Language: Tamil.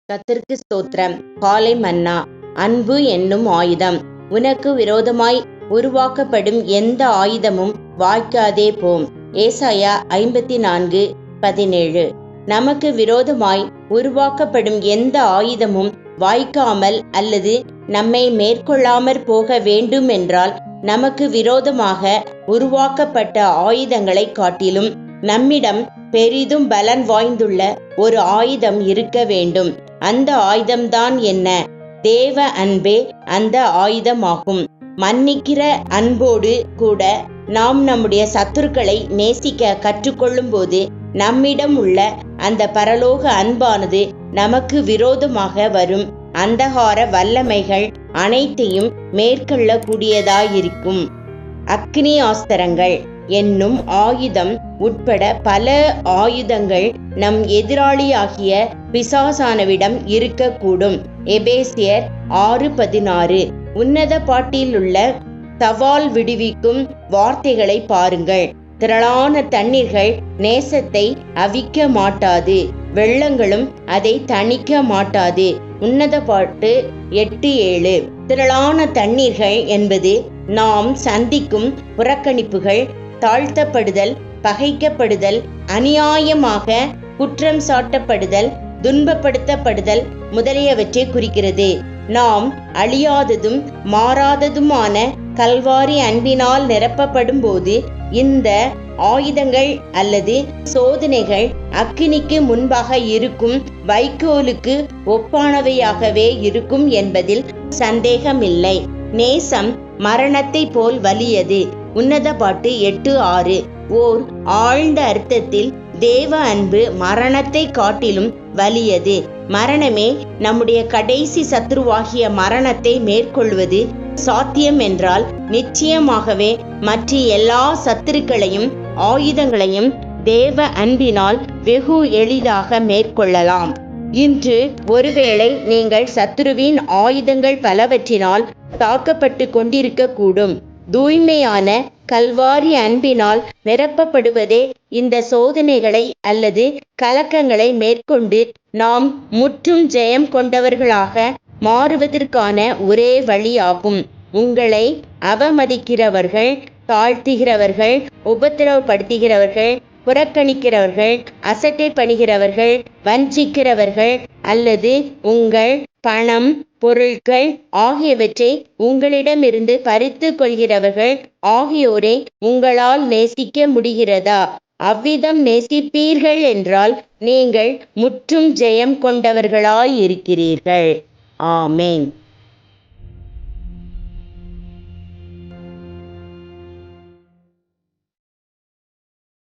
கர்த்தருக்கு ஸ்தோத்திரம். காலை மன்னா. அன்பு என்னும் ஆயுதம். உனக்கு விரோதமாய் உருவாக்கப்படும் எந்த ஆயுதமும் வாய்க்காதே போம். ஏசாயா 54:17. நமக்கு விரோதமாய் உருவாக்கப்படும் எந்த ஆயுதமும் வாய்க்காமல் அல்லது நம்மை மேற்கொள்ளாமற் போக வேண்டுமென்றால் நமக்கு விரோதமாக உருவாக்கப்பட்ட ஆயுதங்களை காட்டிலும் நம்மிடம் பெரிதும் பலன் வாய்ந்துள்ள ஒரு ஆயுதம் இருக்க வேண்டும். அந்த ஆயுதம்தான் என்ன? தேவ அன்பே அந்த ஆயுதமாகும். மன்னிக்கிற அன்போடு கூட நாம் நம்முடைய சத்துருக்களை நேசிக்க கற்றுக்கொள்ளும் போது நம்மிடம் உள்ள அந்த பரலோக அன்பானது நமக்கு விரோதமாக வரும் அந்தகார வல்லமைகள் அனைத்தையும் மேற்கொள்ளக்கூடியதாயிருக்கும். அக்னி ஆஸ்திரங்கள் என்னும் ஆயுதம் உட்பட பல ஆயுதங்கள் நம் எதிராளியாகிய பிசாசானவிடம் இருக்கக்கூடும். எபேசியர் 6:16. உன்னத பாட்டிலுள்ள சவால் விடுவிக்கும் வார்த்தைகளை பாருங்கள். திரளான தண்ணீர்கள் நேசத்தை அவிக்க மாட்டாது, வெள்ளங்களும் அதை தணிக்க மாட்டாது. உன்னத பாட்டு 8:7. திரளான தண்ணீர்கள் என்பது நாம் சந்திக்கும் புறக்கணிப்புகள், தாழ்த்தப்படுதல், பகைக்கப்படுதல், அநியாயமாக குற்றம் சாட்டப்படுதல், துன்பப்படுத்தப்படுதல் முதலியவற்றை குறிக்கிறது. நாம் அழியாததும் மாறாததுமான கல்வாரி அன்பினால் நிரப்பப்படும் போது இந்த ஆயுதங்கள் அல்லது சோதனைகள் அக்கினிக்கு முன்பாக இருக்கும் வைக்கோலுக்கு ஒப்பானவையாகவே இருக்கும் என்பதில் சந்தேகமில்லை. நேசம் மரணத்தை போல் வலியது. உன்னத பாட்டு 8:6. ஓர் ஆழ்ந்த அர்த்தத்தில் தேவ அன்பு மரணத்தை காட்டிலும் வலியது. மரணமே நம்முடைய கடைசி சத்துருவாகிய மரணத்தை மேற்கொள்வது சாத்தியம் என்றால் நிச்சயமாகவே மற்ற எல்லா சத்துருக்களையும் ஆயுதங்களையும் தேவ அன்பினால் வெகு எளிதாக மேற்கொள்ளலாம். இன்று ஒருவேளை நீங்கள் சத்துருவின் ஆயுதங்கள் பலவற்றினால் தாக்கப்பட்டு கொண்டிருக்க கூடும். தூய்மையான கல்வாரி அன்பினால் நிரப்பப்படுவதே இந்த சோதனைகளை அல்லது கலக்கங்களை மேற்கொண்டு நாம் முற்றும் ஜெயம் கொண்டவர்களாக மாறுவதற்கான ஒரே வழியாகும். உங்களை அவமதிக்கிறவர்கள், தாழ்த்துகிறவர்கள், உபத்திரவப்படுத்துகிறவர்கள், புறக்கணிக்கிறவர்கள், அசட்டை பண்ணுகிறவர்கள், வஞ்சிக்கிறவர்கள் அல்லது உங்கள் பணம், பொருட்கள் ஆகியவற்றை உங்களிடமிருந்து பறித்து கொள்கிறவர்கள் ஆகியோரை உங்களால் நேசிக்க முடிகிறதா? அவ்விதம் நேசிப்பீர்கள் என்றால் நீங்கள் முற்றும் ஜெயம் கொண்டவர்களாயிருக்கிறீர்கள். ஆமென்.